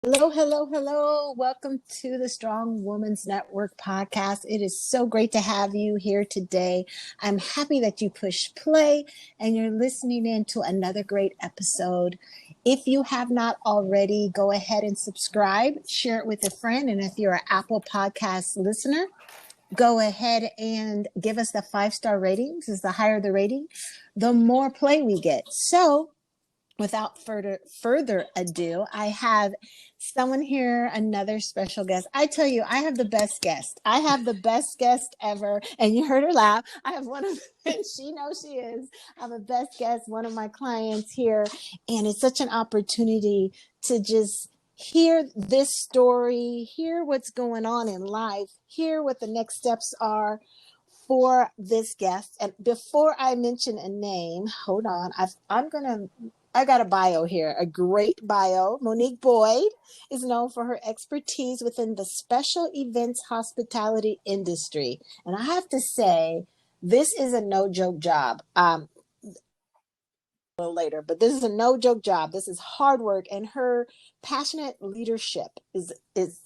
Hello, hello, hello. Welcome to the Strong Woman's Network podcast. It is so great to have you here today. I'm happy that you push play and you're listening in to another great episode. If you have not already, go ahead and subscribe, share it with a friend. And if you're an Apple Podcast listener, go ahead and give us the 5-star ratings. Because the higher the rating, the more play we get. So without further ado, I have someone here, another special guest. I tell you, I have the best guest. I have the best guest ever. And you heard her laugh. I have one of, and she knows she is. I have a best guest, one of my clients here. And it's such an opportunity to just hear this story, hear what's going on in life, hear what the next steps are for this guest. And before I mention a name, hold on. I got a bio here, a great bio. Monique Boyd is known for her expertise within the special events hospitality industry. And I have to say, this is a no joke job. A little later, but this is a no joke job. This is hard work, and her passionate leadership is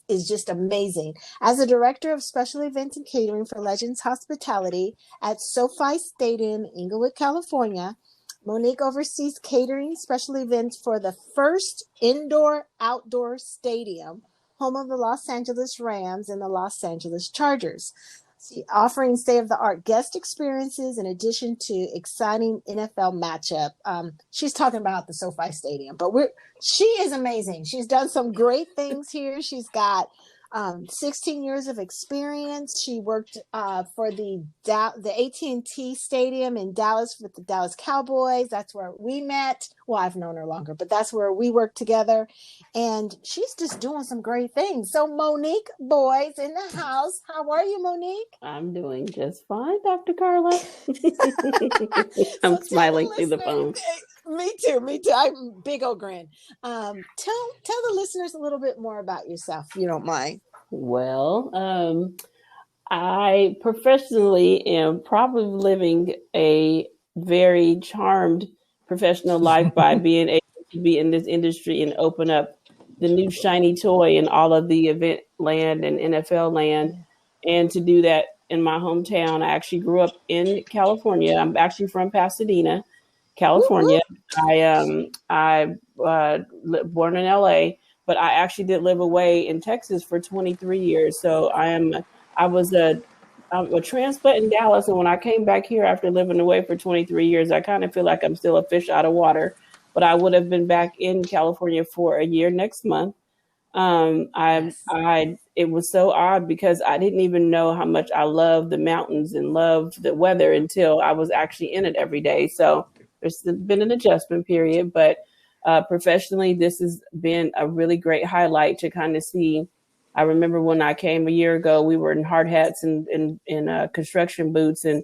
just amazing. As a director of special events and catering for Legends Hospitality at SoFi Stadium, Inglewood, California, Monique oversees catering special events for the first indoor-outdoor stadium, home of the Los Angeles Rams and the Los Angeles Chargers, offering state-of-the-art guest experiences in addition to exciting NFL matchup. She's talking about the SoFi Stadium, but she is amazing. She's done some great things here. She's got 16 years of experience. She worked for the AT&T Stadium in Dallas with the Dallas Cowboys. That's where we met. Well, I've known her longer, but that's where we worked together. And she's just doing some great things. So Monique Boyd's in the house. How are you, Monique? I'm doing just fine, Dr. Carla. I'm smiling through the phone. Me too. I'm big old grin. Tell the listeners a little bit more about yourself, if you don't mind. Well, I professionally am probably living a very charmed professional life by being able to be in this industry and open up the new shiny toy in all of the event land and NFL land. And to do that in my hometown, I actually grew up in California. I'm actually from Pasadena, California. I born in LA, but I actually did live away in Texas for 23 years. So I'm a transplant in Dallas, and when I came back here after living away for 23 years, I kind of feel like I'm still a fish out of water. But I would have been back in California for a year next month. It was so odd because I didn't even know how much I loved the mountains and loved the weather until I was actually in it every day. So there's been an adjustment period, but professionally, this has been a really great highlight to kind of see. I remember when I came a year ago, we were in hard hats and in construction boots, and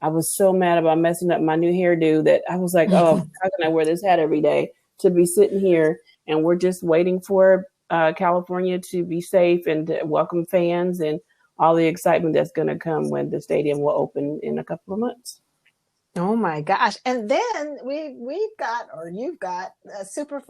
I was so mad about messing up my new hairdo that I was like, oh, how can I wear this hat every day? To be sitting here, and we're just waiting for California to be safe and to welcome fans and all the excitement that's going to come when the stadium will open in a couple of months. Oh my gosh. And then you've got a Super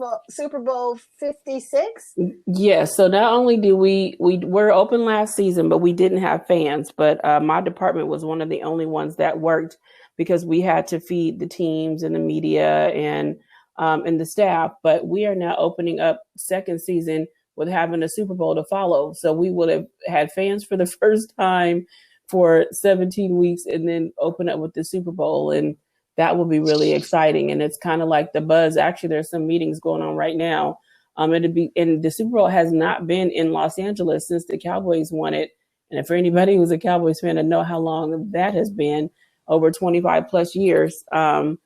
Bowl 56. Yes. So not only do we were open last season, but we didn't have fans, but my department was one of the only ones that worked because we had to feed the teams and the media and the staff. But we are now opening up second season with having a Super Bowl to follow. So we would have had fans for the first time for 17 weeks and then open up with the Super Bowl. And that will be really exciting. And it's kind of like the buzz. Actually, there's some meetings going on right now. And the Super Bowl has not been in Los Angeles since the Cowboys won it. And for anybody who's a Cowboys fan to know how long that has been, over 25 plus years. Wow.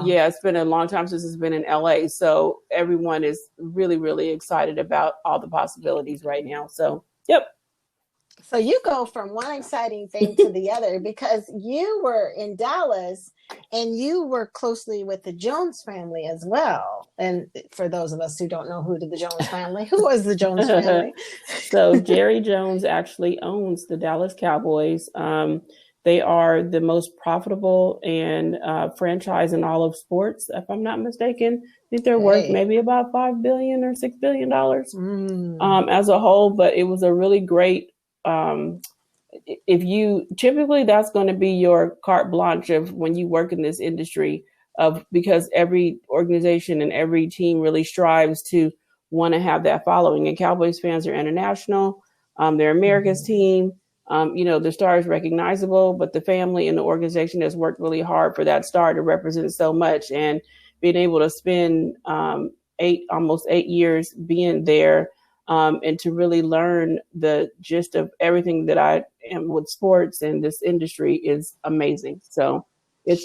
Yeah, it's been a long time since it's been in LA. So everyone is really, really excited about all the possibilities right now. So, yep. So you go from one exciting thing to the other because you were in Dallas and you work closely with the Jones family as well. And for those of us who don't know who the Jones family, who was the Jones family? So Jerry Jones actually owns the Dallas Cowboys. They are the most profitable and franchise in all of sports, if I'm not mistaken. I think they're worth maybe about $5 billion or $6 billion as a whole. But it was a really great. If you typically, that's going to be your carte blanche of when you work in this industry, of because every organization and every team really strives to want to have that following. And Cowboys fans are international. They're America's team. The star is recognizable, but the family and the organization has worked really hard for that star to represent so much. And being able to spend almost 8 years being there, and to really learn the gist of everything that I am with sports and this industry is amazing. So it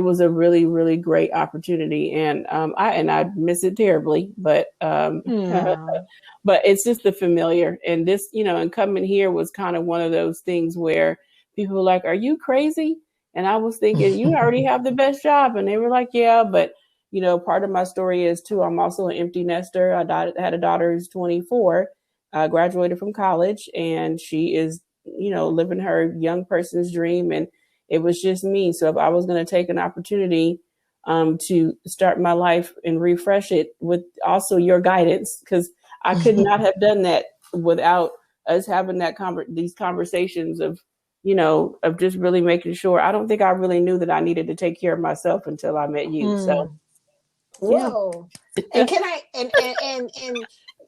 was a really, really great opportunity. And I miss it terribly, but but it's just the familiar. And this, and coming here was kind of one of those things where people were like, "Are you crazy?" And I was thinking, "You already have the best job." And they were like, "Yeah, but part of my story is too, I'm also an empty nester. I had a daughter who's 24, graduated from college, and she is, living her young person's dream. And it was just me. So if I was going to take an opportunity to start my life and refresh it with also your guidance, because I could not have done that without us having these conversations of just really making sure. I don't think I really knew that I needed to take care of myself until I met you. So. Whoa. And can I, and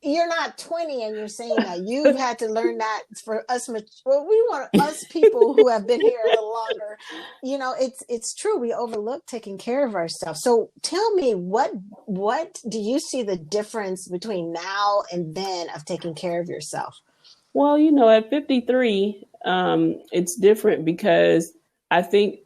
you're not 20 and you're saying that you've had to learn that for us. Well, we want us people who have been here a little longer, it's true. We overlook taking care of ourselves. So tell me, what do you see the difference between now and then of taking care of yourself? Well, at 53, it's different because I think,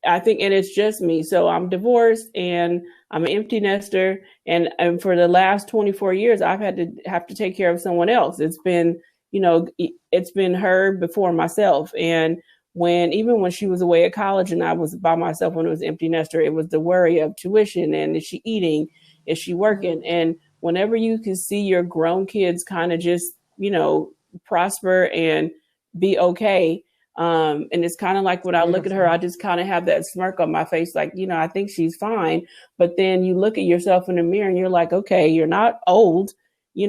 and it's just me. So I'm divorced and I'm an empty nester. And for the last 24 years, I've had to take care of someone else. It's been, it's been her before myself. And even when she was away at college and I was by myself when it was empty nester, it was the worry of tuition and is she eating? Is she working? And whenever you can see your grown kids kind of just, prosper and be okay. And it's kind of like when I look at her, I just kind of have that smirk on my face, like, I think she's fine. But then you look at yourself in the mirror and you're like, okay, you're not old. You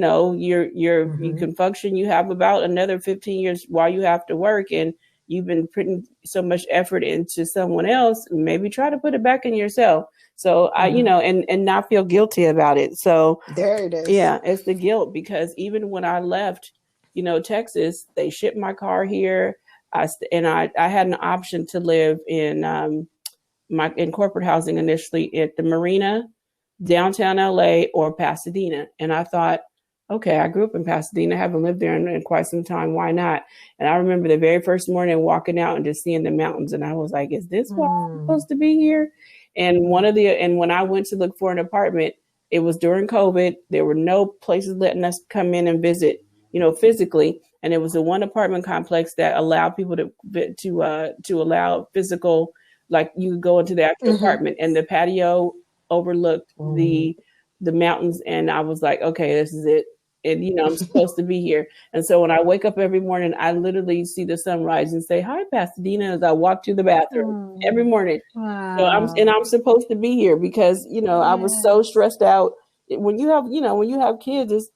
can function. You have about another 15 years while you have to work, and you've been putting so much effort into someone else. Maybe try to put it back in yourself. So and not feel guilty about it. So there it is. Yeah, it's the guilt, because even when I left, Texas, they shipped my car here. I had an option to live in corporate housing initially at the Marina, downtown LA, or Pasadena. And I thought, okay, I grew up in Pasadena, haven't lived there in quite some time. Why not? And I remember the very first morning walking out and just seeing the mountains. And I was like, is this why I'm supposed to be here? And when I went to look for an apartment, it was during COVID. There were no places letting us come in and visit, physically. And it was the one apartment complex that allowed people to allow physical, like you could go into the actual apartment, and the patio overlooked the mountains. And I was like, okay, this is it. And, I'm supposed to be here. And so when I wake up every morning, I literally see the sunrise and say, hi, Pasadena, as I walk to the bathroom every morning. Wow. So I'm supposed to be here because, I was so stressed out. When you have kids, it's,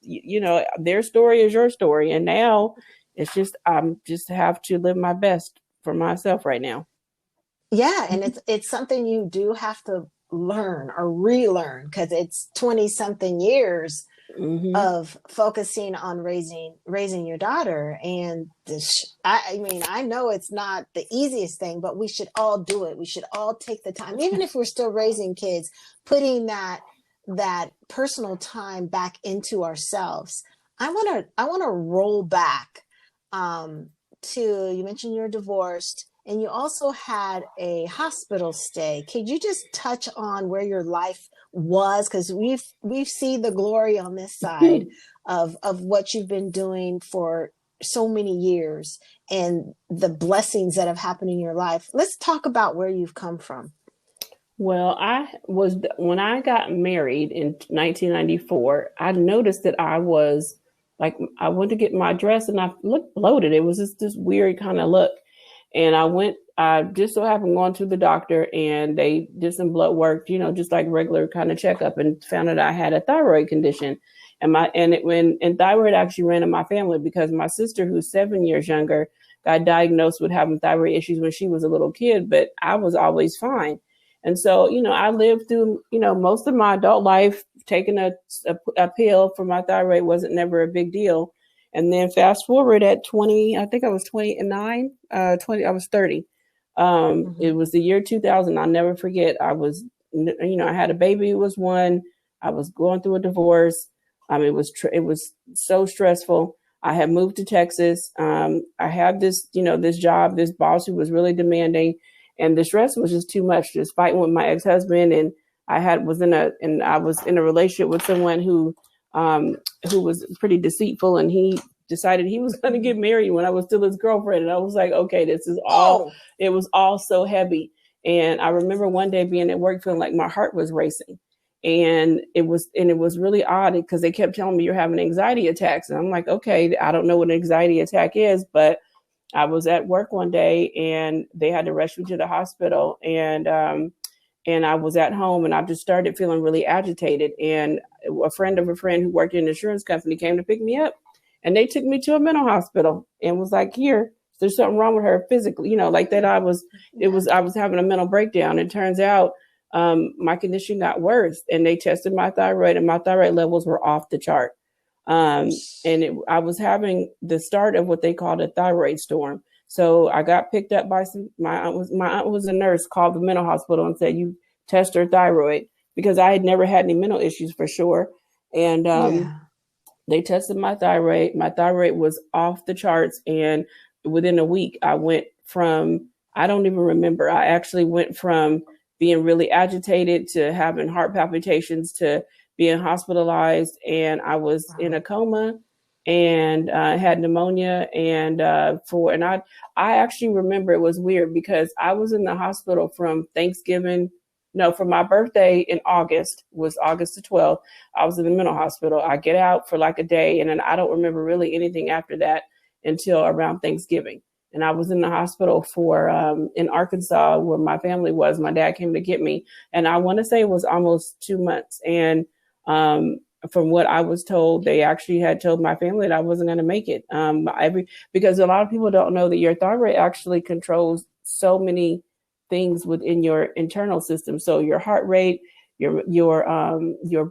their story is your story. And now it's just, just have to live my best for myself right now. Yeah. And it's something you do have to learn or relearn, because it's 20 something years of focusing on raising your daughter. And I know it's not the easiest thing, but we should all do it. We should all take the time, even if we're still raising kids, putting that personal time back into ourselves. I want to roll back to, you mentioned you're divorced and you also had a hospital stay. Could you just touch on where your life was? Because we've seen the glory on this side of what you've been doing for so many years and the blessings that have happened in your life. Let's talk about where you've come from. Well, when I got married in 1994, I noticed that I was like, I went to get my dress and I looked bloated. It was just this weird kind of look. And I just so happened going to the doctor, and they did some blood work, just like regular kind of checkup, and found out I had a thyroid condition. And thyroid actually ran in my family because my sister, who's 7 years younger, got diagnosed with having thyroid issues when she was a little kid, but I was always fine. And so, I lived through, most of my adult life taking a pill for my thyroid wasn't never a big deal. And then fast forward at 20, I think I was 29, I was 30. It was the year 2000. I'll never forget. I was, I had a baby who was one. I was going through a divorce. It was so stressful. I had moved to Texas. I had this, this job, this boss who was really demanding, and the stress was just too much. Just fighting with my ex-husband, and I was in a relationship with someone who was pretty deceitful, and he decided he was going to get married when I was still his girlfriend. And I was like, okay, this is all. It was all so heavy. And I remember one day being at work feeling like my heart was racing. And it was really odd because they kept telling me you're having anxiety attacks. And I'm like, okay, I don't know what an anxiety attack is, but I was at work one day and they had to rush me to the hospital. And I was at home and I just started feeling really agitated. And a friend of a friend who worked in an insurance company came to pick me up, and they took me to a mental hospital and was like, here, there's something wrong with her physically, like that. I was having a mental breakdown. It turns out my condition got worse, and they tested my thyroid, and my thyroid levels were off the chart. I was having the start of what they called a thyroid storm. So I got picked up by my aunt was a nurse, called the mental hospital and said, you test her thyroid, because I had never had any mental issues for sure. And they tested my thyroid. My thyroid was off the charts. And within a week, I went from, I don't even remember. I actually went from being really agitated to having heart palpitations to being hospitalized. And I was in a coma and had pneumonia. And I actually remember it was weird because I was in the hospital from from my birthday in August, was August the 12th. I was in the mental hospital. I get out for like a day, and then I don't remember really anything after that until around Thanksgiving. And I was in the hospital for in Arkansas, where my family was. My dad came to get me, and I want to say it was almost 2 months. And from what I was told, they actually had told my family that I wasn't going to make it. Because a lot of people don't know that your thyroid actually controls so many things within your internal system. So your heart rate, your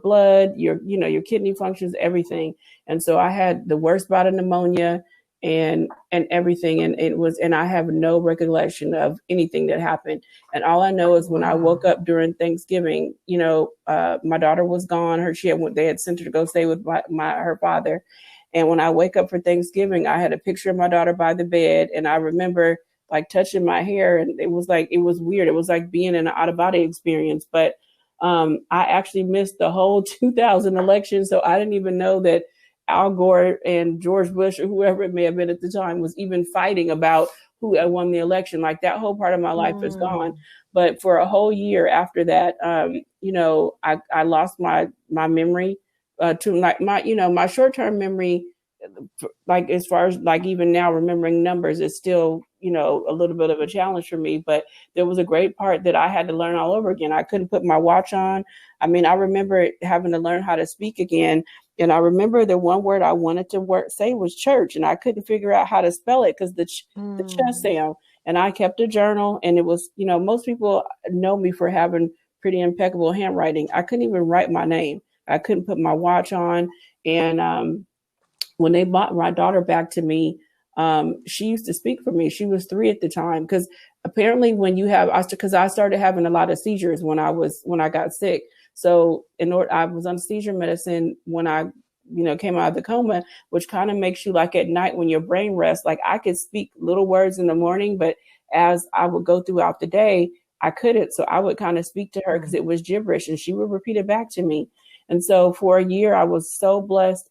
blood, your kidney functions, everything. And so I had the worst bout of pneumonia and everything. And I have no recollection of anything that happened. And all I know is when I woke up during Thanksgiving, my daughter was gone. They had sent her to go stay with her father. And when I wake up for Thanksgiving, I had a picture of my daughter by the bed. And I remember like touching my hair, and it was weird. It was like being in an out of body experience. But I actually missed the whole 2000 election. So I didn't even know that Al Gore and George Bush, or whoever it may have been at the time, was even fighting about who had won the election. Like that whole part of my life is gone. But for a whole year after that, I lost my memory to like my short-term memory. Like as far as like even now remembering numbers is still, a little bit of a challenge for me. But there was a great part that I had to learn all over again. I couldn't put my watch on. I mean, I remember having to learn how to speak again. And I remember the one word I wanted to say was church, and I couldn't figure out how to spell it because the ch sound. And I kept a journal, and it was, most people know me for having pretty impeccable handwriting. I couldn't even write my name. I couldn't put my watch on. And when they brought my daughter back to me, she used to speak for me. She was 3 at the time, because apparently when because I started having a lot of seizures when I got sick. So I was on seizure medicine when I, came out of the coma, which kind of makes you like at night when your brain rests. Like I could speak little words in the morning, but as I would go throughout the day, I couldn't. So I would kind of speak to her because it was gibberish, and she would repeat it back to me. And so for a year, I was so blessed.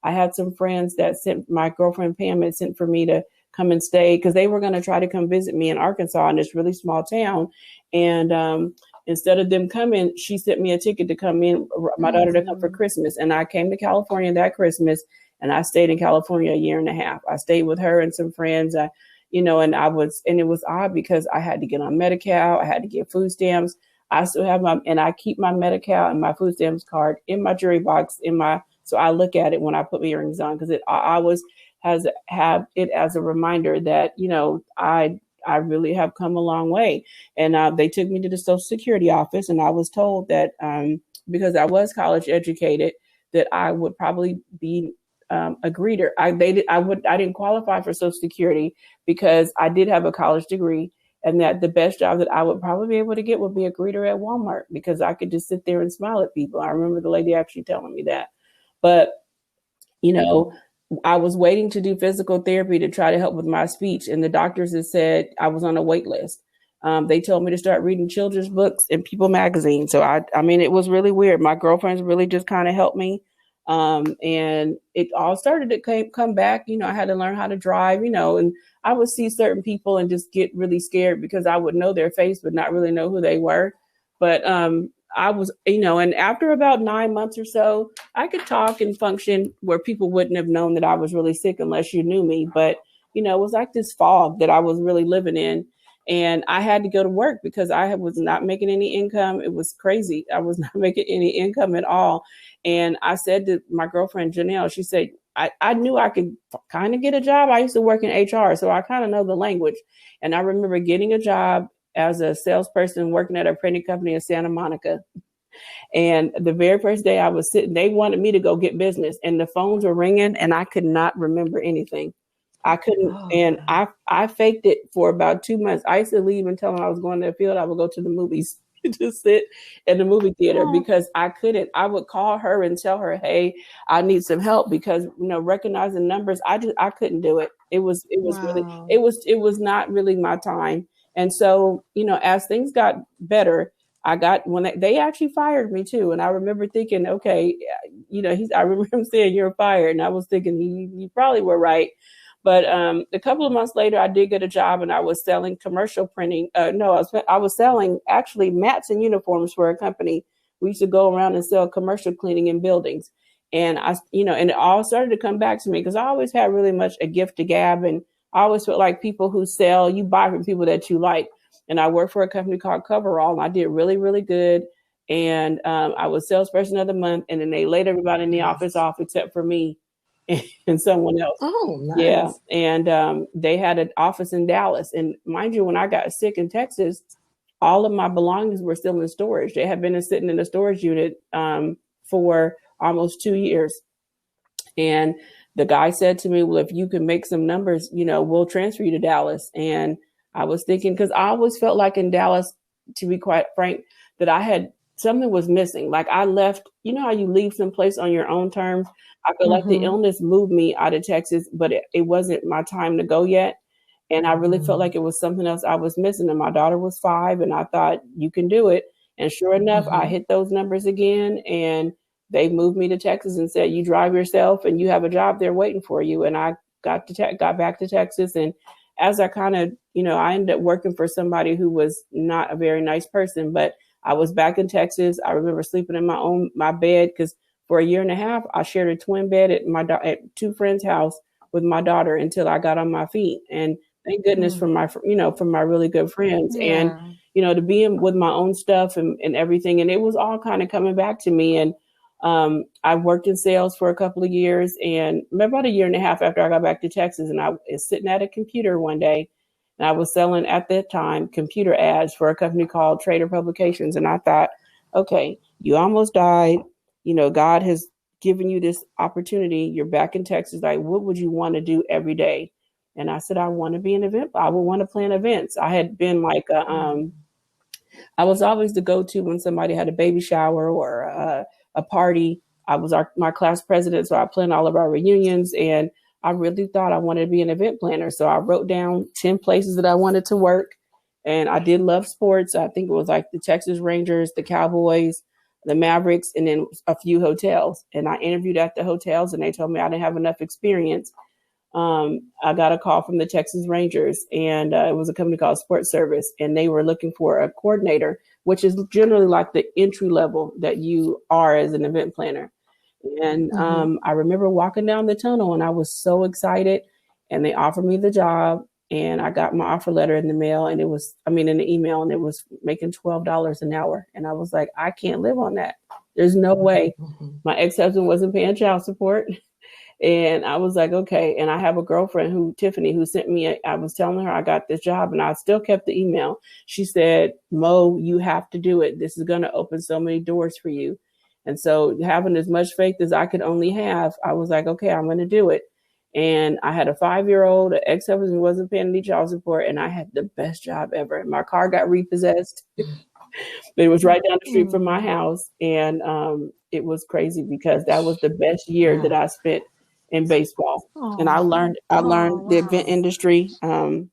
I had some friends that my girlfriend Pam had sent for me to come and stay, because they were going to try to come visit me in Arkansas, in this really small town. And instead of them coming, she sent me a ticket to come in, my daughter to come for Christmas. And I came to California that Christmas, and I stayed in California a year and a half. I stayed with her and some friends. and it was odd because I had to get on Medi-Cal, I had to get food stamps. I still have I keep my Medi-Cal and my food stamps card in my jewelry box so I look at it when I put my earrings on, because I always have it as a reminder that, I really have come a long way. And they took me to the Social Security office, and I was told that because I was college educated, that I would probably be a greeter. I didn't qualify for Social Security because I did have a college degree, and that the best job that I would probably be able to get would be a greeter at Walmart, because I could just sit there and smile at people. I remember the lady actually telling me that. But, I was waiting to do physical therapy to try to help with my speech, and the doctors had said I was on a wait list. They told me to start reading children's books and People magazine. So I mean, it was really weird. My girlfriends really just kind of helped me. And it all started to come back. I had to learn how to drive, and I would see certain people and just get really scared because I would know their face, but not really know who they were. But I was, and after about 9 months or so, I could talk and function where people wouldn't have known that I was really sick unless you knew me. But, it was like this fog that I was really living in. And I had to go to work because I was not making any income. It was crazy. I was not making any income at all. And I said to my girlfriend, Janelle, she said, I knew I could kind of get a job. I used to work in HR, so I kind of know the language. And I remember getting a job as a salesperson working at a printing company in Santa Monica. And the very first day I was sitting, they wanted me to go get business, and the phones were ringing and I could not remember anything. I couldn't. And I faked it for about 2 months. I used to leave and tell them I was going to the field. I would go to the movies to sit in the movie theater because I couldn't. I would call her and tell her, hey, I need some help, because, recognizing numbers, I couldn't do it. It was really, it was not really my time. And so, as things got better, when they actually fired me too. And I remember thinking, okay, I remember him saying, you're fired. And I was thinking, you probably were right. But a couple of months later, I did get a job, and I was selling commercial printing. I was selling actually mats and uniforms for a company. We used to go around and sell commercial cleaning in buildings. And and it all started to come back to me because I always had really much a gift to gab. And I always felt like people who sell, you buy from people that you like. And I worked for a company called Coverall, and I did really, really good. And I was salesperson of the month. And then they laid everybody in the office off except for me and someone else. Oh, nice. Yeah. And they had an office in Dallas. And mind you, when I got sick in Texas, all of my belongings were still in storage. They had been sitting in a storage unit for almost 2 years. And the guy said to me, well, if you can make some numbers, we'll transfer you to Dallas. And I was thinking, because I always felt like in Dallas, to be quite frank, that something was missing. Like I left, how you leave someplace on your own terms. I feel like the illness moved me out of Texas, but it wasn't my time to go yet. And I really felt like it was something else I was missing. And my daughter was 5, and I thought, you can do it. And sure enough, I hit those numbers again, and they moved me to Texas and said, you drive yourself and you have a job there waiting for you. And I got back to Texas. And as I kind of, I ended up working for somebody who was not a very nice person, but I was back in Texas. I remember sleeping in my bed, because for a year and a half, I shared a twin bed at 2 friends' house with my daughter until I got on my feet. And thank goodness for my really good friends. And, to be in with my own stuff and everything. And it was all kind of coming back to me. And I worked in sales for a couple of years, and about a year and a half after I got back to Texas, and I was sitting at a computer one day, and I was selling at that time computer ads for a company called Trader Publications. And I thought, okay, you almost died. God has given you this opportunity. You're back in Texas. Like, what would you want to do every day? And I said, I want to be an event. I would want to plan events. I had been like, I was always the go-to when somebody had a baby shower or a party. I was my class president, so I planned all of our reunions, and I really thought I wanted to be an event planner. So I wrote down 10 places that I wanted to work, and I did love sports. I think it was like the Texas Rangers, the Cowboys, the Mavericks, and then a few hotels. And I interviewed at the hotels, and they told me I didn't have enough experience. I got a call from the Texas Rangers, and it was a company called Sports Service, and they were looking for a coordinator, which is generally like the entry level that you are as an event planner. And I remember walking down the tunnel, and I was so excited, and they offered me the job. and I got my offer letter in the mail, and in the email, and it was making $12 an hour. And I was like, I can't live on that. There's no way. My ex-husband wasn't paying child support. And I was like, okay. And I have a girlfriend Tiffany, who sent me, I was telling her I got this job, and I still kept the email. She said, Mo, you have to do it. This is going to open so many doors for you. And so having as much faith as I could only have, I was like, okay, I'm going to do it. And I had a 5-year-old, an ex-husband who wasn't paying any child support, and I had the best job ever. My car got repossessed. But it was right down the street from my house. And it was crazy because that was the best year that I spent in baseball. And I learned the event industry. And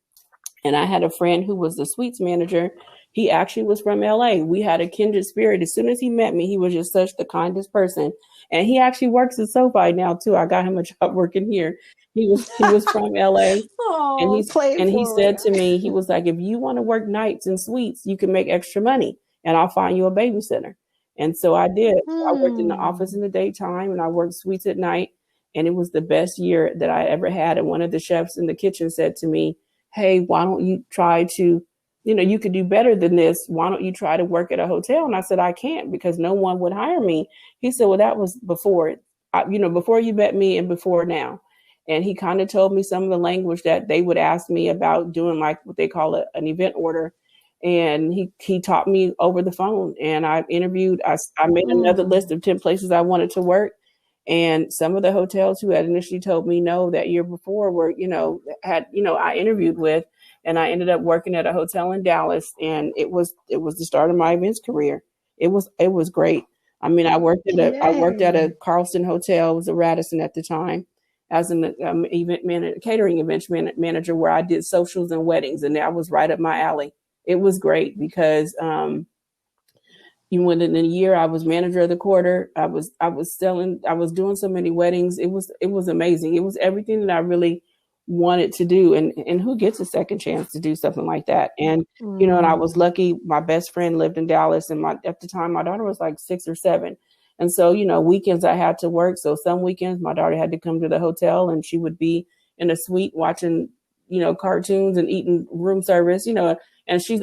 I had a friend who was the suites manager. He actually was from LA. We had a kindred spirit. As soon as he met me, he was just such the kindest person. And he actually works at SoFi now too. I got him a job working here. He was from LA. And he said to me, he was like, if you want to work nights in suites, you can make extra money, and I'll find you a babysitter. And so I did. I worked in the office in the daytime, and I worked suites at night. And it was the best year that I ever had. And one of the chefs in the kitchen said to me, hey, why don't you try to, you could do better than this. Why don't you try to work at a hotel? And I said, I can't, because no one would hire me. He said, well, that was before you met me and before now. And he kind of told me some of the language that they would ask me about doing, like what they call an event order. And he taught me over the phone. And I interviewed, I made another list of 10 places I wanted to work. And some of the hotels who had initially told me no that year before were, I interviewed with, and I ended up working at a hotel in Dallas. And it was the start of my events career. It was great. I mean, I worked at a Carlson hotel. It was a Radisson at the time, as an catering events manager, where I did socials and weddings. And that was right up my alley. It was great because, within a year, I was manager of the quarter. I was doing so many weddings. It was amazing. It was everything that I really wanted to do. And who gets a second chance to do something like that? And, and I was lucky. My best friend lived in Dallas, and at the time, my daughter was like 6 or 7. And so, weekends I had to work. So some weekends my daughter had to come to the hotel, and she would be in a suite watching, cartoons and eating room service, and she's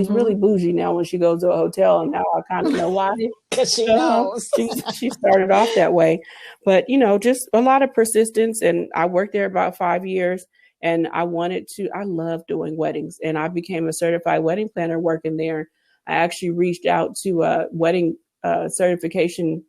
really bougie now when she goes to a hotel. And now I kind of know why. Because she knows. She started off that way. But, just a lot of persistence. And I worked there about 5 years, and I love doing weddings. And I became a certified wedding planner working there. I actually reached out to a wedding certification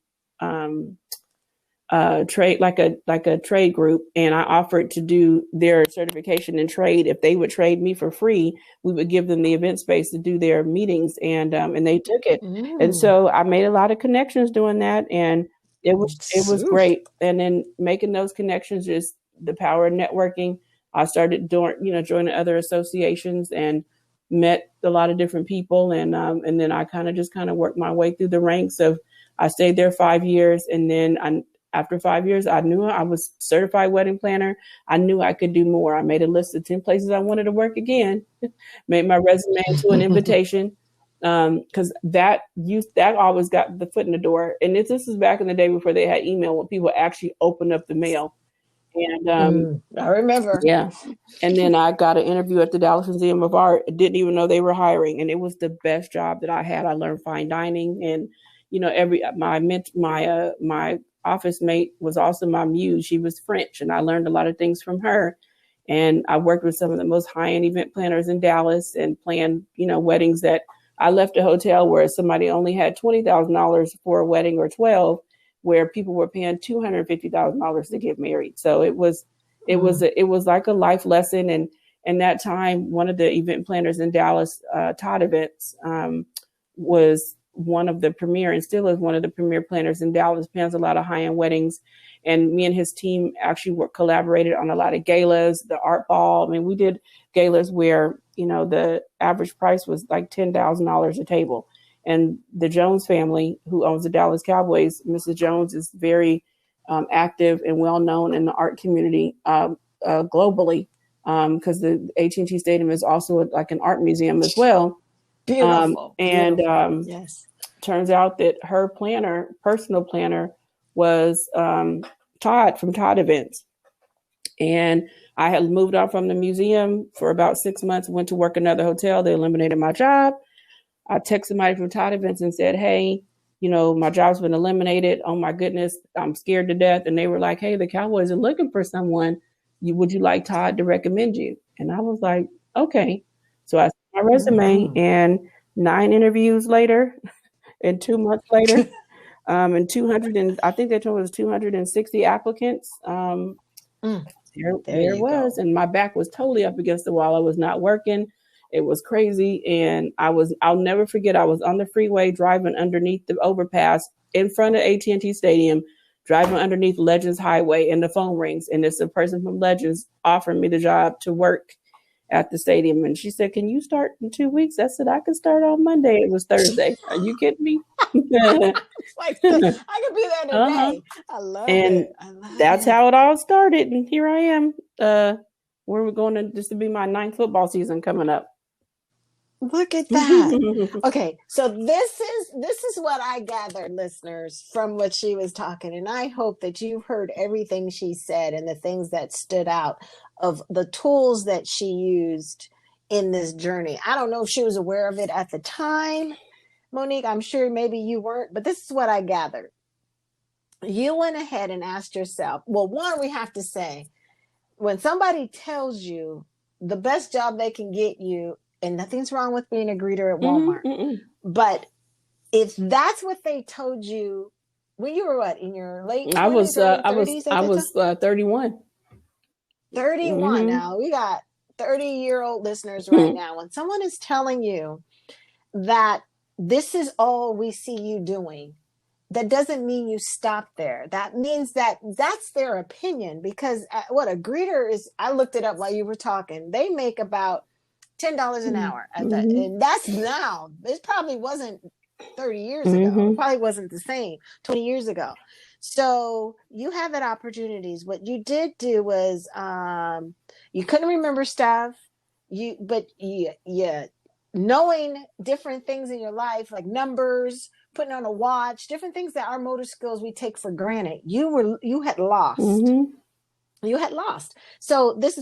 trade, like a trade group, and I offered to do their certification and trade. If they would trade me for free, we would give them the event space to do their meetings, and they took it. And so I made a lot of connections doing that, and it was great. And then making those connections, just the power of networking. I started joining other associations and met a lot of different people, and then I kind of worked my way through the ranks of. I stayed there 5 years, and then after 5 years, I knew I was certified wedding planner. I knew I could do more. I made a list of 10 places I wanted to work again, made my resume into an invitation, because that always got the foot in the door. And this is back in the day before they had email, when people actually opened up the mail. And I remember. Yeah. And then I got an interview at the Dallas Museum of Art. I didn't even know they were hiring. And it was the best job that I had. I learned fine dining, and, my office mate was also my muse. She was French, and I learned a lot of things from her. And I worked with some of the most high-end event planners in Dallas and planned, weddings that I left a hotel where somebody only had $20,000 for a wedding, or 12, where people were paying $250,000 to get married. So it was like a life lesson. And that time, one of the event planners in Dallas, Todd Events, was one of the premier, and still is one of the premier planners in Dallas, plans a lot of high-end weddings. And me and his team actually collaborated on a lot of galas, the art ball. I mean, we did galas where, the average price was like $10,000 a table. And the Jones family, who owns the Dallas Cowboys, Mrs. Jones, is very active and well-known in the art community globally, because the AT&T Stadium is also like an art museum as well. Beautiful. Yes. Turns out that her personal planner, was Todd from Todd Events. And I had moved on from the museum for about 6 months, went to work another hotel. They eliminated my job. I texted somebody from Todd Events and said, hey, my job's been eliminated. Oh my goodness, I'm scared to death. And they were like, hey, the Cowboys are looking for someone. Would you like Todd to recommend you? And I was like, okay. So I sent my resume, and 9 interviews later, and 2 months later, and 200, and I think they told me it was 260 applicants. There it was. And my back was totally up against the wall. I was not working. It was crazy. And I'll never forget, I was on the freeway driving underneath the overpass in front of AT&T Stadium, driving underneath Legends Highway, and the phone rings. And it's a person from Legends offering me the job to work at the stadium. And she said, can you start in 2 weeks? I said, I can start on Monday. It was Thursday. Are you kidding me? I could be there today. I love it. That's how it all started. And here I am. Where we're going to, this to be my 9th football season coming up. Look at that. Okay, so this is what I gathered, listeners, from what she was talking. And I hope that you heard everything she said and the things that stood out of the tools that she used in this journey. I don't know if she was aware of it at the time, Monique. I'm sure maybe you weren't, but this is what I gathered. You went ahead and asked yourself, well, one, we have to say, when somebody tells you the best job they can get you, and nothing's wrong with being a greeter at Walmart, but if that's what they told you when you were in your late 20s, I was 31. 31. Now we got 30-year-old listeners right now. When someone is telling you that this is all we see you doing, that doesn't mean you stop there. That means that's their opinion, because what a greeter is, I looked it up while you were talking. They make about $10 an hour at that, and that's now. It probably wasn't 30 years ago. It probably wasn't the same 20 years ago. So you have that opportunities. What you did do was you couldn't remember stuff. But knowing different things in your life, like numbers, putting on a watch, different things that our motor skills we take for granted. You had lost. You had lost. So these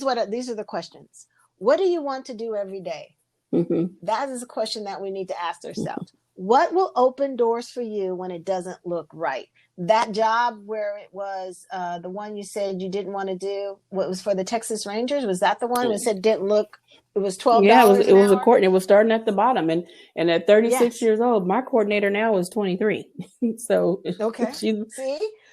are the questions. What do you want to do every day? That is a question that we need to ask ourselves. What will open doors for you when it doesn't look right? That job where it was the one you said you didn't want to do, what was for the Texas Rangers? Was that the one that said didn't look? It was $12. Yeah, it was a coordinator. It was starting at the bottom, and at 36 years old, my coordinator now is 23. So okay, see,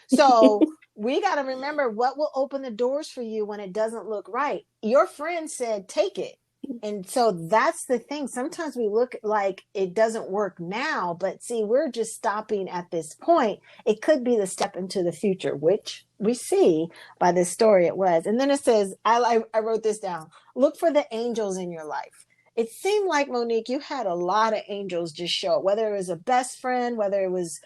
so we got to remember what will open the doors for you when it doesn't look right. Your friend said, take it. And so that's the thing. Sometimes we look like it doesn't work now, but see, we're just stopping at this point. It could be the step into the future, which we see by this story it was. And then it says, I wrote this down. Look for the angels in your life. It seemed like, Monique, you had a lot of angels just show up, whether it was a best friend, whether it was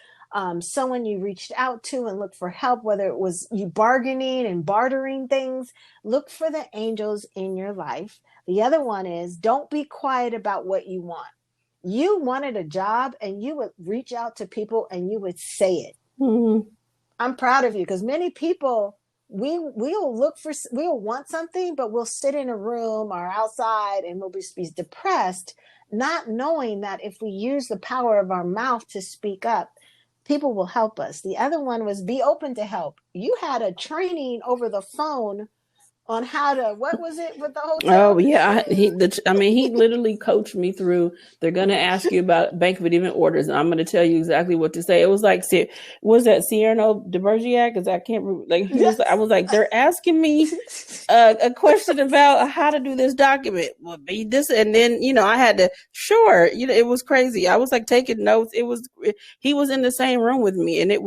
someone you reached out to and looked for help, whether it was you bargaining and bartering things. Look for the angels in your life. The other one is, don't be quiet about what you want. You wanted a job and you would reach out to people and you would say it. I'm proud of you, because many people, we'll want something, but we'll sit in a room or outside and we'll be depressed, not knowing that if we use the power of our mouth to speak up, people will help us. The other one was be open to help. You had a training over the phone on how to, what was it with the hotel? Oh yeah, he literally coached me through. They're going to ask you about banquet event orders, and I'm going to tell you exactly what to say. It was like, was that Cyrano de Bergerac? Because I can't remember. Like I was like, they're asking me a question about how to do this document. Well, be this, and then I had to. Sure, it was crazy. I was like taking notes. He was in the same room with me, and it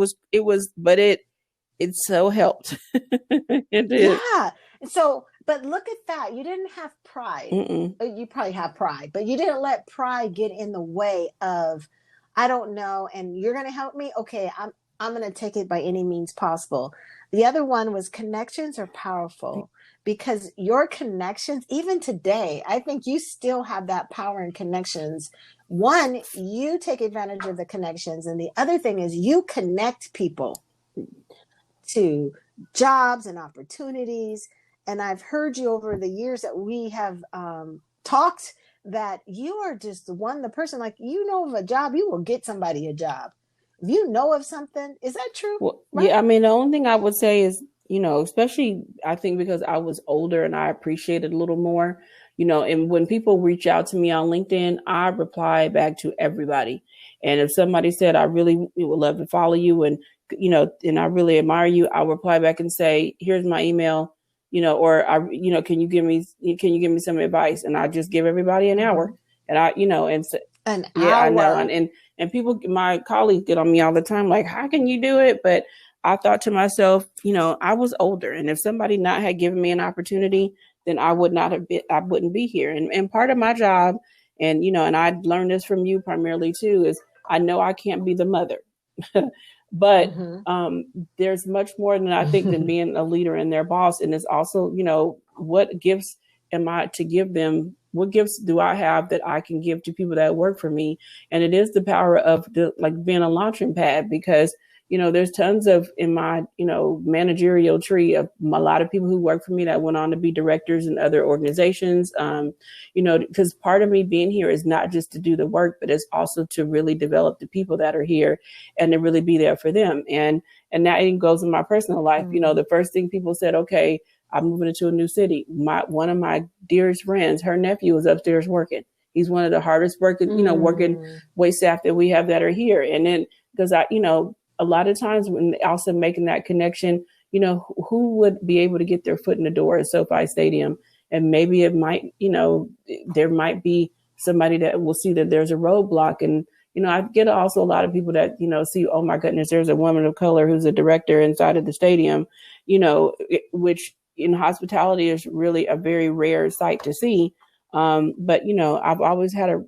so helped. It did. Yeah. So, but look at that. You didn't have pride. You probably have pride, but you didn't let pride get in the way of, I don't know, and you're going to help me. Okay. I'm going to take it by any means possible. The other one was connections are powerful, because your connections, even today, I think you still have that power in connections. One, you take advantage of the connections. And the other thing is you connect people to jobs and opportunities. and I've heard you over the years that we have talked, that you are just the person, like, you know, of a job, you will get somebody a job. If you know of something, is that true? Well, Right? yeah, I mean, the only thing I would say is, especially I think because I was older and I appreciate it a little more, and when people reach out to me on LinkedIn, I reply back to everybody. And if somebody said, I really would love to follow you and I really admire you, I'll reply back and say, here's my email, or can you give me some advice? And I just give everybody an hour. And An yeah, I know. hour. And people, my colleagues get on me all the time, like, how can you do it? But I thought to myself, I was older, and if somebody not had given me an opportunity, then I wouldn't be here. And part of my job, and I learned this from you primarily too, is I know I can't be the mother, but there's much more than I think than being a leader and their boss. And it's also, what gifts am I to give them? What gifts do I have that I can give to people that work for me? And it is the power of being a launching pad, because, there's tons of in my, managerial tree of a lot of people who work for me that went on to be directors in other organizations. Because part of me being here is not just to do the work, but it's also to really develop the people that are here and to really be there for them. And that even goes in my personal life. The first thing people said, okay, I'm moving into a new city. One of my dearest friends, her nephew is upstairs working. He's one of the hardest working, working wait staff that we have that are here. And then because a lot of times when also making that connection, who would be able to get their foot in the door at SoFi Stadium? And maybe it might, there might be somebody that will see that there's a roadblock. And, I get also a lot of people that, see, oh my goodness, there's a woman of color who's a director inside of the stadium, which in hospitality is really a very rare sight to see. But, I've always had a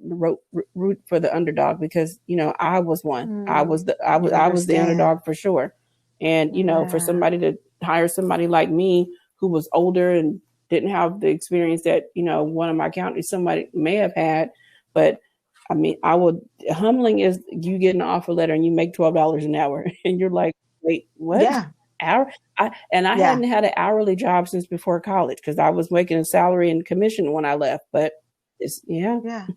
root for the underdog, because, I was one. I was the underdog for sure. And, for somebody to hire somebody like me who was older and didn't have the experience that, one of my counties, somebody may have had. But I mean, humbling is you get an offer letter and you make $12 an hour and you're like, wait, what? Yeah. I hadn't had an hourly job since before college, because I was making a salary and commission when I left. But yeah.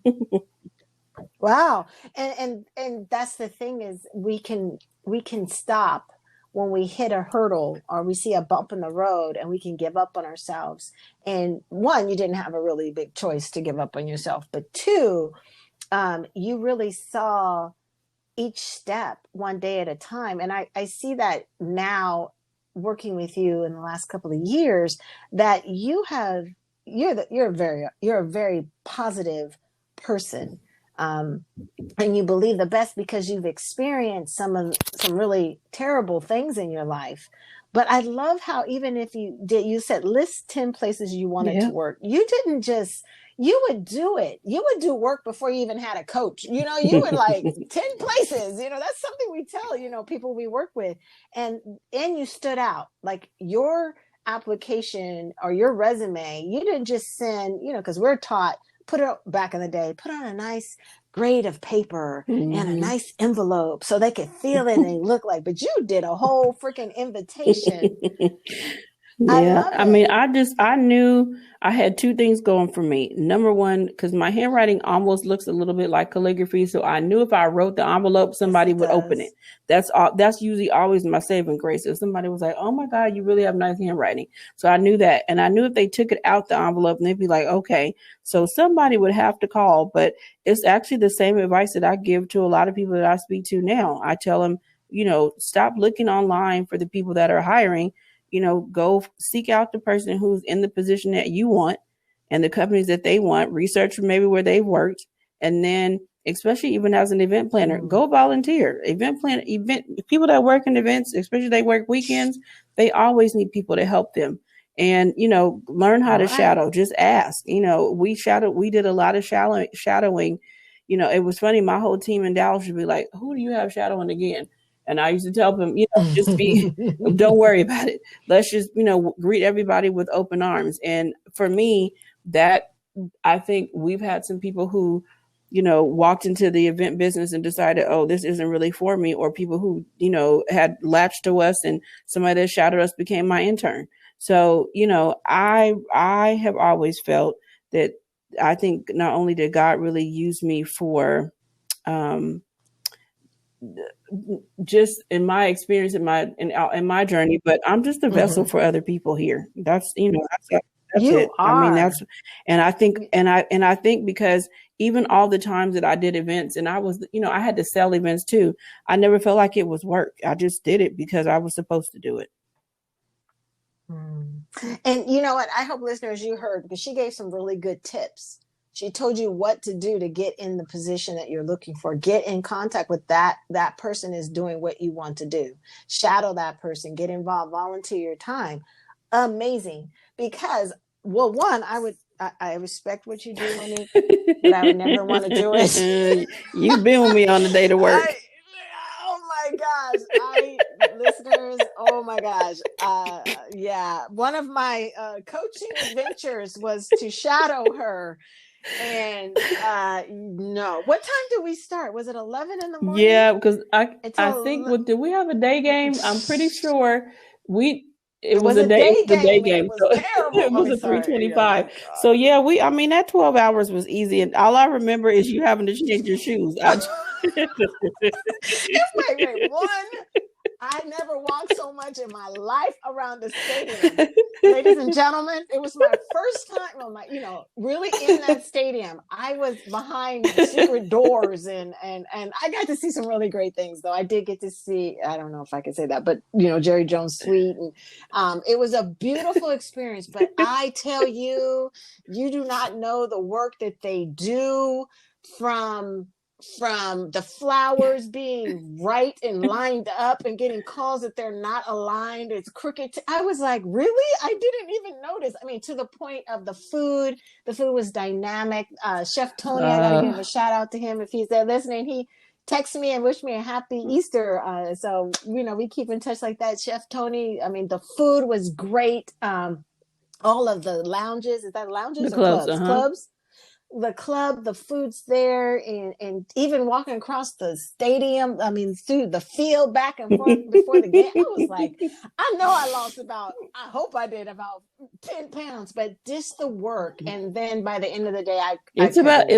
Wow. And that's the thing, is we can stop when we hit a hurdle or we see a bump in the road, and we can give up on ourselves. And one, you didn't have a really big choice to give up on yourself, but two, you really saw each step one day at a time. And I see that now, working with you in the last couple of years, that you're a very positive person. And you believe the best because you've experienced some really terrible things in your life. But I love how, even if you said list 10 places you wanted to work. You didn't just, you would do it. You would do work before you even had a coach. You would like 10 places, that's something we tell, people we work with. And you stood out, like your application or your resume. You didn't just send, because we're taught, back in the day, put on a nice grade of paper and a nice envelope so they could feel it and look like, but you did a whole freaking invitation. Yeah. I mean, I knew I had two things going for me. Number one, because my handwriting almost looks a little bit like calligraphy. So I knew if I wrote the envelope, somebody would open it. That's usually always my saving grace. If somebody was like, oh my God, you really have nice handwriting. So I knew that. And I knew if they took it out the envelope, and they'd be like, okay, so somebody would have to call. But it's actually the same advice that I give to a lot of people that I speak to now. I tell them, stop looking online for the people that are hiring. Go seek out the person who's in the position that you want and the companies that they want, research maybe where they've worked. And then, especially even as an event planner, go volunteer. Event people that work in events, especially they work weekends, they always need people to help them. And, learn how to shadow, just ask. We did a lot of shadowing. It was funny. My whole team in Dallas would be like, who do you have shadowing again? And I used to tell them, don't worry about it. Let's just, greet everybody with open arms. And for me, that I think we've had some people who, walked into the event business and decided, oh, this isn't really for me, or people who, had latched to us and somebody that shadowed us became my intern. So, I have always felt that I think not only did God really use me for, just in my experience in my journey, but I'm just a vessel for other people here. That's You it. I mean, are. and I think, and I think because even all the times that I did events and I had to sell events too, I never felt like it was work. I just did it because I was supposed to do it. And you know what? I hope listeners, you heard, because she gave some really good tips. She told you what to do to get in the position that you're looking for. Get in contact with that person is doing what you want to do. Shadow that person, get involved, volunteer your time. Amazing. Because, well, one, I respect what you do, Monique, but I would never want to do it. You've been with me on the day to work. Oh my gosh. Listeners, oh my gosh. Yeah. One of my coaching adventures was to shadow her. And no. What time did we start? Was it 11 in the morning? Yeah, because I think, did we have a day game? I'm pretty sure it was a day game. It was So terrible. it was a 3:25. So yeah, that 12 hours was easy. And all I remember is you having to change your shoes. Wait. One, I never walked so much in my life around the stadium. Ladies and gentlemen, it was my first time, really in that stadium. I was behind secret doors and I got to see some really great things, though. I did get to see, I don't know if I can say that, but, Jerry Jones' suite. And it was a beautiful experience. But I tell you, you do not know the work that they do, from the flowers being right and lined up and getting calls that they're not aligned. It's crooked. I was like, really? I didn't even notice. I mean, to the point of the food. The food was dynamic. Chef Tony, I got to give a shout out to him if he's there listening. He texted me and wished me a happy Easter. So, we keep in touch like that. Chef Tony, I mean, the food was great. All of the lounges, is that lounges the or clubs? Uh-huh. Clubs. The club, the food's there, and even walking across the stadium, I mean, through the field back and forth before the game, I was like, I know I hope I did about 10 pounds, but just the work. And then by the end of the day, it's about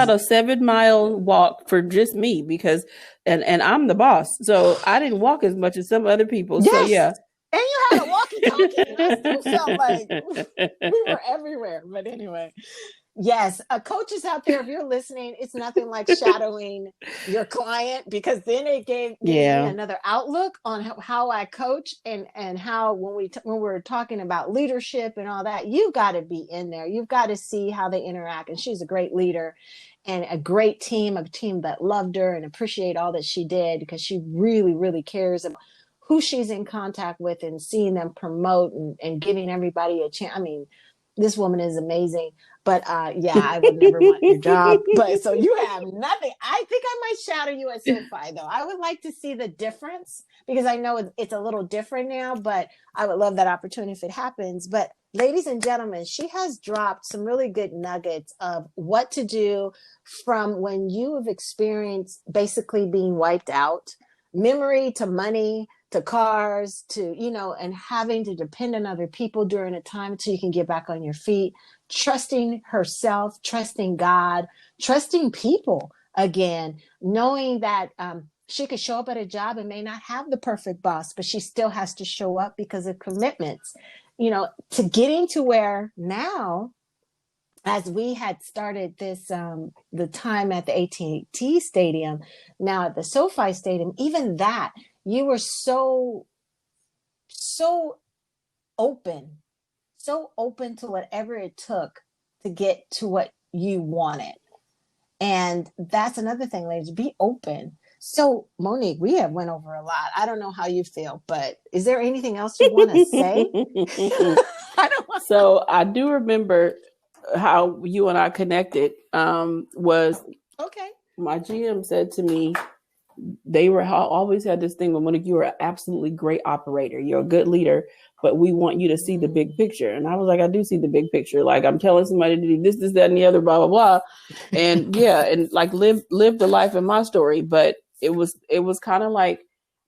a 7-mile walk for just me because, and I'm the boss. So I didn't walk as much as some other people. Yes. So yeah. And you had a walkie-talkie, and I still felt like we were everywhere. But anyway. Yes, coaches out there, if you're listening, it's nothing like shadowing your client, because then it gave me another outlook on how I coach and how when we're talking about leadership and all that, you've got to be in there. You've got to see how they interact. And she's a great leader and a great team, a team that loved her and appreciate all that she did, because she really, really cares about who she's in contact with and seeing them promote and giving everybody a chance. I mean, this woman is amazing. But I would never want your job. But so you have nothing. I think I might shadow you at SoFi, though. I would like to see the difference, because I know it's a little different now, but I would love that opportunity if it happens. But ladies and gentlemen, she has dropped some really good nuggets of what to do from when you have experienced basically being wiped out, memory to money, to cars, to, and having to depend on other people during a time until you can get back on your feet, trusting herself, trusting God, trusting people again, knowing that she could show up at a job and may not have the perfect boss, but she still has to show up because of commitments, to getting to where now, as we had started this, the time at the AT&T Stadium, now at the SoFi Stadium, even that, you were so open to whatever it took to get to what you wanted. And that's another thing, ladies, be open. So Monique, we have went over a lot. I don't know how you feel, but is there anything else you want to say? So I do remember how you and I connected, was okay. My GM said to me, they always had this thing with Monique, you are an absolutely great operator. You're a good leader, but we want you to see the big picture. And I was like, I do see the big picture. Like, I'm telling somebody to do this, that, and the other, blah, blah, blah. And and like live the life of my story. But it was kind of like,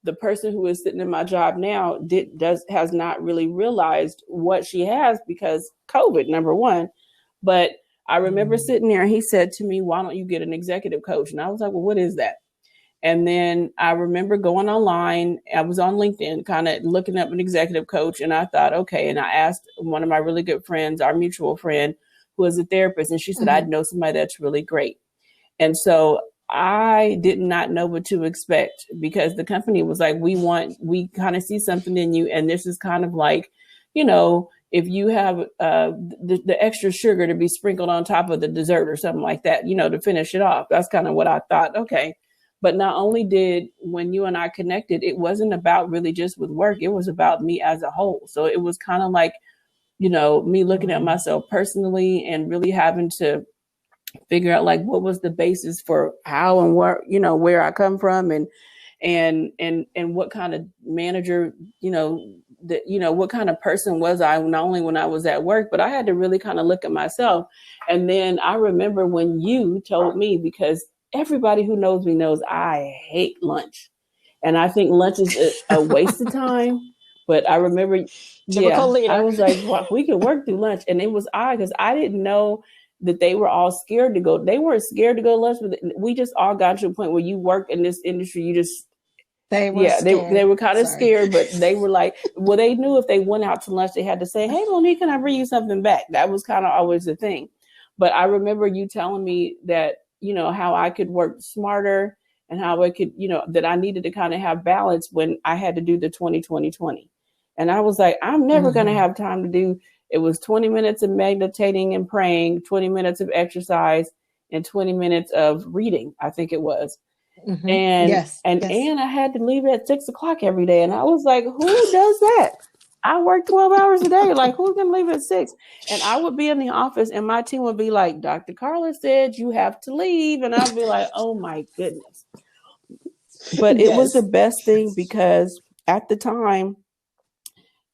the person who is sitting in my job now has not really realized what she has because COVID, number one. But I remember sitting there and he said to me, why don't you get an executive coach? And I was like, well, what is that? And then I remember going online. I was on LinkedIn, kind of looking up an executive coach. And I thought, okay. And I asked one of my really good friends, our mutual friend, who is a therapist. And she said, I'd know somebody that's really great. And so I did not know what to expect because the company was like, we kind of see something in you. And this is kind of like, if you have the extra sugar to be sprinkled on top of the dessert or something like that, to finish it off. That's kind of what I thought. Okay. But not only when you and I connected, it wasn't about really just with work. It was about me as a whole. So it was kind of like, me looking at myself personally and really having to figure out like what was the basis for how and where I come from and what kind of manager, what kind of person was I, not only when I was at work, but I had to really kind of look at myself. And then I remember when you told me, because everybody who knows me knows I hate lunch. And I think lunch is a waste of time. But I remember, I was like, well, we could work through lunch. And it was odd because I didn't know that they were all scared to go. They weren't scared to go to lunch, but we just all got to a point where you work in this industry, they were kind of scared, but they were like, well, they knew if they went out to lunch, they had to say, hey, Monique, can I bring you something back? That was kind of always the thing. But I remember you telling me that, how I could work smarter and how I could, that I needed to kind of have balance when I had to do the 20-20-20. And I was like, I'm never going to have time to do. It was 20 minutes of meditating and praying, 20 minutes of exercise, and 20 minutes of reading, I think it was. And I had to leave at 6:00 every day. And I was like, who does that? I work 12 hours a day. Like, who's going to leave at 6? And I would be in the office and my team would be like, Dr. Carla said you have to leave. And I'd be like, oh my goodness. But it was the best thing because at the time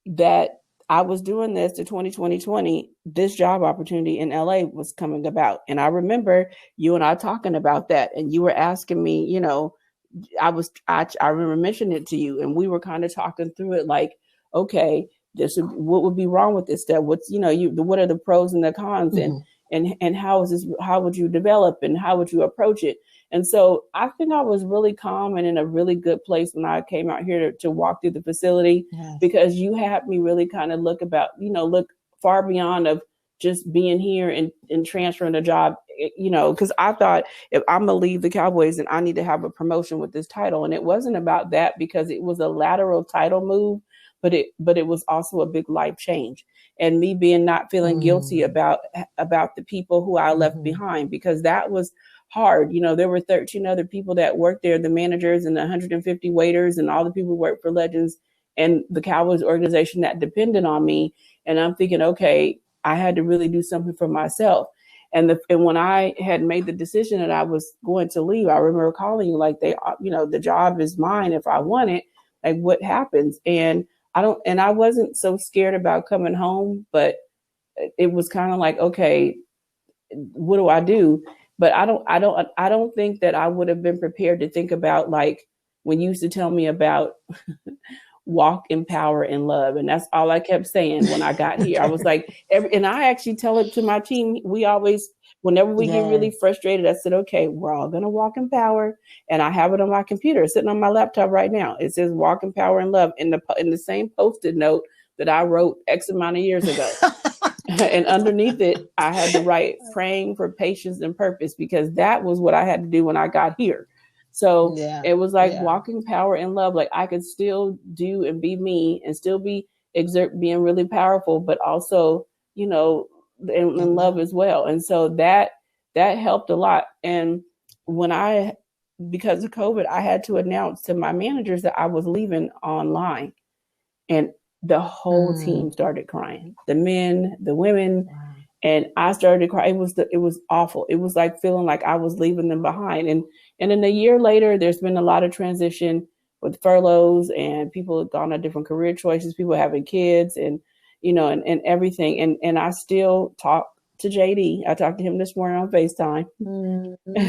that I was doing this, the 20-20-20, this job opportunity in LA was coming about. And I remember you and I talking about that. And you were asking me, I remember mentioning it to you and we were kind of talking through it like, okay, what would be wrong with this step? What's, what are the pros and the cons and how would you develop and how would you approach it? And so I think I was really calm and in a really good place when I came out here to walk through the facility because you had me really kind of look far beyond of just being here and transferring a job, because I thought if I'm going to leave the Cowboys and I need to have a promotion with this title. And it wasn't about that because it was a lateral title move, but it was also a big life change. And me not feeling guilty about the people who I left behind, because that was hard. There were 13 other people that worked there, the managers and the 150 waiters and all the people who worked for Legends and the Cowboys organization that depended on me. And I'm thinking, okay, I had to really do something for myself. And when I had made the decision that I was going to leave, I remember calling you like, the job is mine if I want it. Like, what happens? And I wasn't so scared about coming home, but it was kind of like, okay, what do I do? But I don't think that I would have been prepared to think about like when you used to tell me about walk in power and love. And that's all I kept saying when I got here. I was like, and I actually tell it to my team. We always, whenever we get really frustrated, I said, okay, we're all going to walk in power. And I have it on my computer, sitting on my laptop right now. It says walk in power and love in the same Post-it note that I wrote X amount of years ago. And underneath it, I had to write praying for patience and purpose, because that was what I had to do when I got here. So it was like walking power and love. Like I could still do and be me and still being really powerful, but also, in love as well. And so that helped a lot. And because of COVID, I had to announce to my managers that I was leaving online, and the whole team started crying, the men, the women. Wow. And I started to cry. It was awful. It was like feeling like I was leaving them behind. And then a year later, there's been a lot of transition with furloughs, and people have gone on different career choices, people having kids and everything. And I still talk to JD. I talked to him this morning on FaceTime.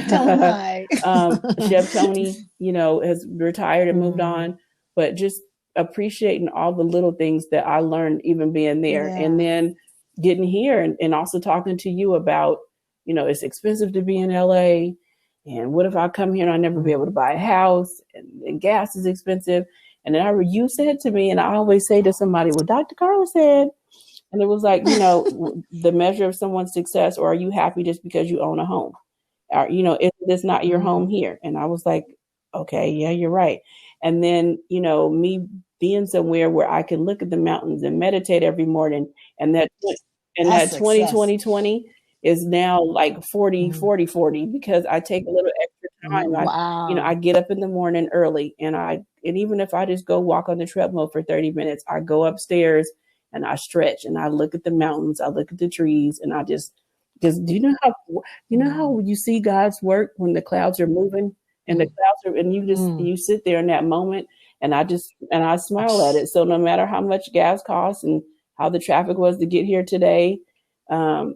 Tell him hi. Chef Tony, has retired and moved on. but just appreciating all the little things that I learned even being there. Yeah. And then getting here and also talking to you about, it's expensive to be in LA. And what if I come here and I never be able to buy a house and gas is expensive? And then you said to me, and I always say to somebody, well, Dr. Carla said, and it was like, the measure of someone's success, or are you happy just because you own a home? Or, is this not your home here? And I was like, okay, yeah, you're right. And then, me being somewhere where I can look at the mountains and meditate every morning, and that 20 is now like 40, 40, 40, because I take a little extra time. Wow. I get up in the morning early, and even if I just go walk on the treadmill for 30 minutes, I go upstairs and I stretch and I look at the mountains, I look at the trees, and I just, because do you know how you see God's work when the clouds are moving and the clouds are, and you sit there in that moment, and I smile at it. So no matter how much gas costs and how the traffic was to get here today,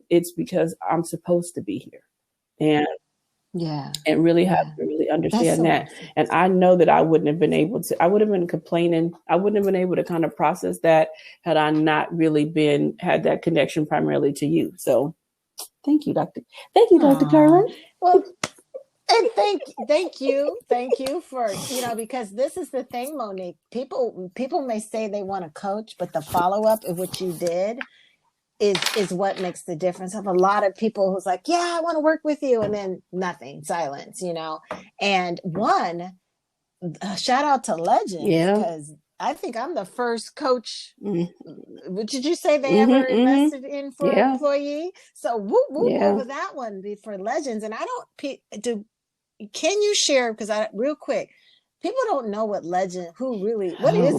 it's because I'm supposed to be here. And really have to really understand that. Awesome. And I know that I would have been complaining. I wouldn't have been able to kind of process that had I not really had that connection primarily to you. So thank you, Dr. Carla. Well, and thank you for, because this is the thing, Monique. People may say they want to coach, but the follow-up of what you did is what makes the difference. I have a lot of people who's like, yeah, I want to work with you. And then nothing, silence, and shout out to Legends, because I think I'm the first coach. What did you say they ever invested in for an employee? So whoop over that one for Legends. And can you share, because real quick, people don't know what is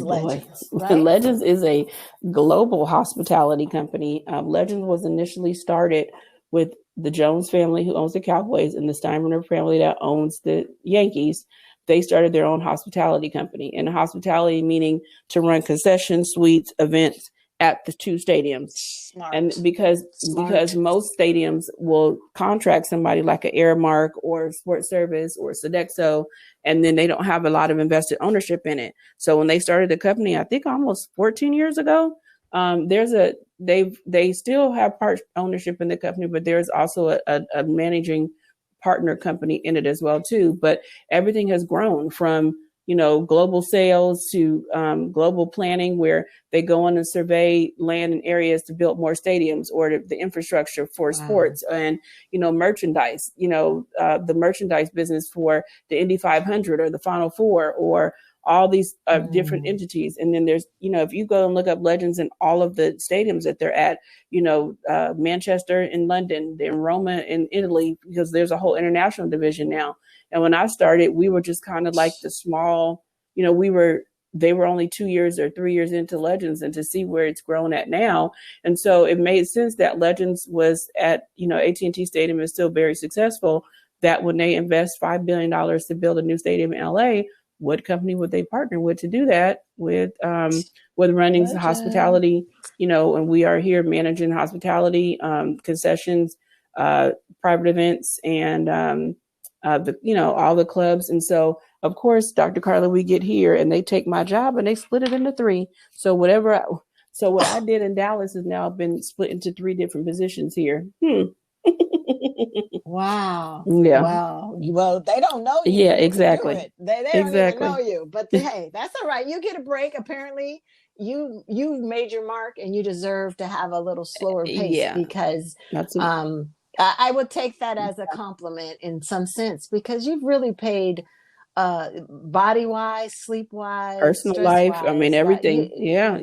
Legends? Right? Legends is a global hospitality company. Legends was initially started with the Jones family, who owns the Cowboys, and the Steinbrenner family that owns the Yankees. They started their own hospitality company, and hospitality meaning to run concession suites, events at the two stadiums. Smart. And because most stadiums will contract somebody like an Airmark or Sports Service or Sodexo, and then they don't have a lot of invested ownership in it. So when they started the company, I think almost 14 years ago, they still have part ownership in the company, but there's also a managing partner company in it as well too. But everything has grown from global sales to global planning, where they go on and survey land and areas to build more stadiums or the infrastructure for sports, and merchandise, the merchandise business for the Indy 500 or the Final Four or all these different entities. And then there's, if you go and look up Legends in all of the stadiums that they're at, Manchester in London, then Roma in Italy, because there's a whole international division now. And when I started, we were just kind of like the small, they were only 2 years or 3 years into Legends, and to see where it's grown at now. And so it made sense that Legends was at, AT&T Stadium is still very successful, that when they invest $5 billion to build a new stadium in LA, what company would they partner with to do that with running hospitality, and we are here managing hospitality, concessions, private events, and, all the clubs. And so, of course, Dr. Carla, we get here and they take my job and they split it into three. So what I did in Dallas has now been split into three different positions here. Wow. Yeah. Wow. Well, they don't know you. Yeah, exactly. They don't even know you. But hey, that's all right. You get a break. Apparently, you made your mark, and you deserve to have a little slower pace, because I would take that as a compliment in some sense, because you've really paid body wise, sleep wise, personal life. I mean, everything.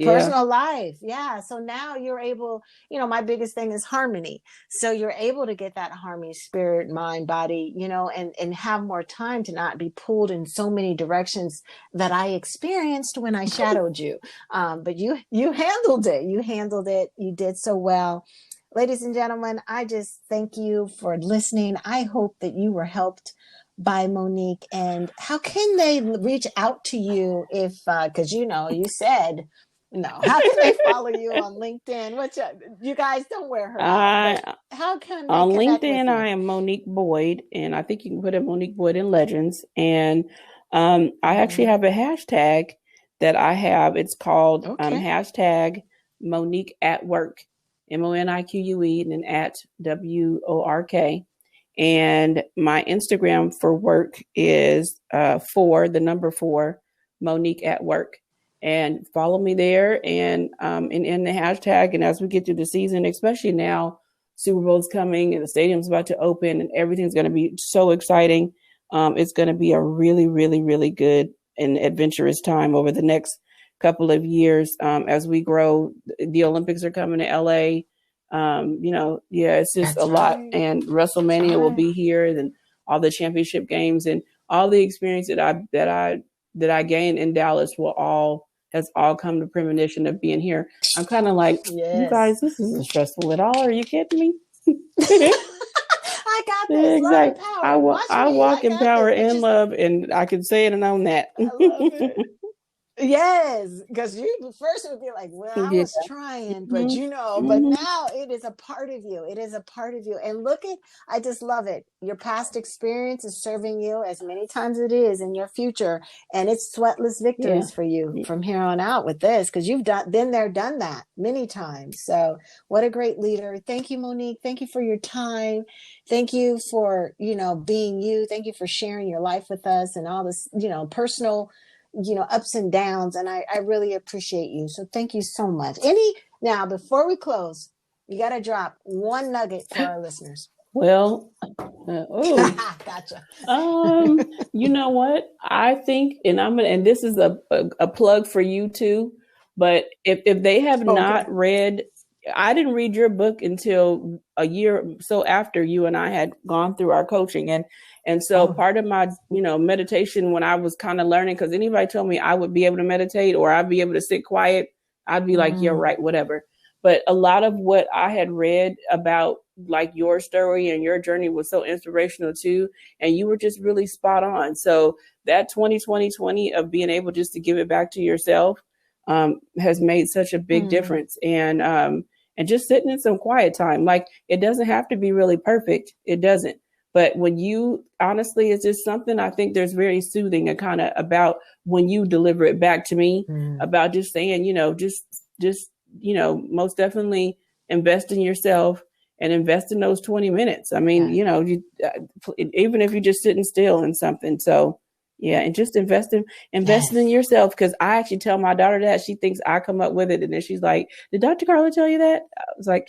Personal life. Yeah. So now you're able, my biggest thing is harmony. So you're able to get that harmony, spirit, mind, body, and have more time to not be pulled in so many directions that I experienced when I shadowed you. But you handled it. You did so well. Ladies and gentlemen, I just thank you for listening. I hope that you were helped by Monique. And how can they reach out to you if, because you said, how can they follow you on LinkedIn? You guys don't wear her out, how can they on LinkedIn? With you? I am Monique Boyd, and I think you can put in Monique Boyd in Legends. And I actually have a hashtag that I have. It's called Okay. hashtag Monique at Work, MONIQUE, and then at WORK. And my Instagram for work is 4 Monique at Work. And follow me there and in the hashtag. And as we get through the season, especially now, Super Bowl's coming and the stadium's about to open and everything's going to be so exciting. It's going to be a really, really, really good and adventurous time over the next couple of years as we grow. The Olympics are coming to LA. It's just That's a lot. right. And WrestleMania will be here, and all the championship games and all the experience that I gained in Dallas has all come to premonition of being here. I'm kind of like, you guys, this isn't stressful at all. Are you kidding me? I got this. Exactly. Love and power. I walk in power and love, and I can say it and own that. I love it. Yes, because you first would be like, well, I was trying, but but now it is a part of you. It is a part of you. And I just love it. Your past experience is serving you as many times it is in your future. And it's sweatless victories for you from here on out with this, because you've been there, done that many times. So what a great leader. Thank you, Monique. Thank you for your time. Thank you for, being you. Thank you for sharing your life with us and all this, personal ups and downs. And I really appreciate you. So thank you so much. Now, before we close, you got to drop one nugget for our listeners. Well, gotcha. You know what? I think, and this is a plug for you too, but if they have not read, I didn't read your book until a year or so after you and I had gone through our coaching. And so part of my, meditation when I was kind of learning, because anybody told me I would be able to meditate or I'd be able to sit quiet, I'd be like, yeah, right, whatever. But a lot of what I had read about like your story and your journey was so inspirational too. And you were just really spot on. So that 2020 of being able just to give it back to yourself has made such a big difference. And just sitting in some quiet time, like it doesn't have to be really perfect. It doesn't. But when you honestly, it's just something I think there's very soothing and kind of about when you deliver it back to me about just saying, just most definitely invest in yourself and invest in those 20 minutes. I mean, even if you're just sitting still in something. So yeah, and just investing in yourself. Because I actually tell my daughter that. She thinks I come up with it, and then she's like, "Did Dr. Carla tell you that?" I was like,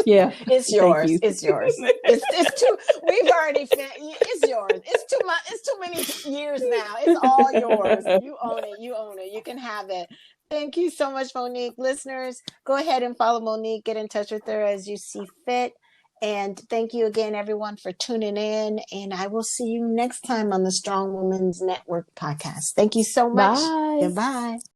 "Yeah, it's yours. It's yours. It's too. We've already. It's yours. It's too much. It's too many years now. It's all yours. You own it. You own it. You can have it." Thank you so much, Monique. Listeners, go ahead and follow Monique. Get in touch with her as you see fit. And thank you again, everyone, for tuning in. And I will see you next time on the Strong Women's Network podcast. Thank you so much. Bye. Goodbye.